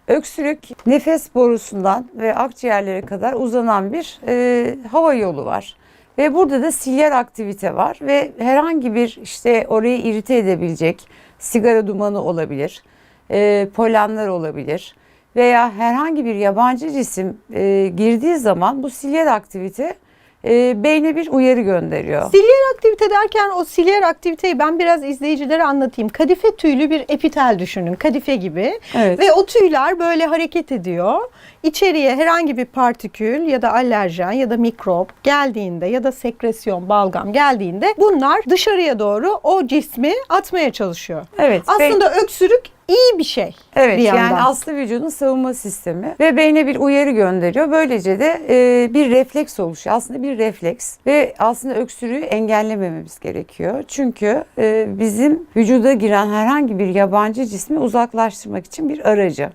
Öksürük, nefes borusundan ve akciğerlere kadar uzanan bir hava yolu var. Ve burada da silyal aktivite var ve herhangi bir işte orayı irite edebilecek sigara dumanı olabilir, polenler olabilir veya herhangi bir yabancı cisim girdiği zaman bu silyal aktivite beyne bir uyarı gönderiyor. Silyal aktivite derken o silyal aktiviteyi ben biraz izleyicilere anlatayım. Kadife tüylü bir epitel düşünün. Kadife gibi. Evet. Ve o tüyler böyle hareket ediyor. İçeriye herhangi bir partikül ya da alerjen ya da mikrop geldiğinde ya da sekresyon, balgam geldiğinde bunlar dışarıya doğru o cismi atmaya çalışıyor. Evet. Aslında öksürük iyi bir şey. Evet, bir yandan. yani aslında vücudun savunma sistemi ve beyne bir uyarı gönderiyor. Böylece de bir refleks oluşuyor. Aslında bir refleks ve aslında öksürüğü engellemememiz gerekiyor. Çünkü bizim vücuda giren herhangi bir yabancı cismi uzaklaştırmak için bir aracı.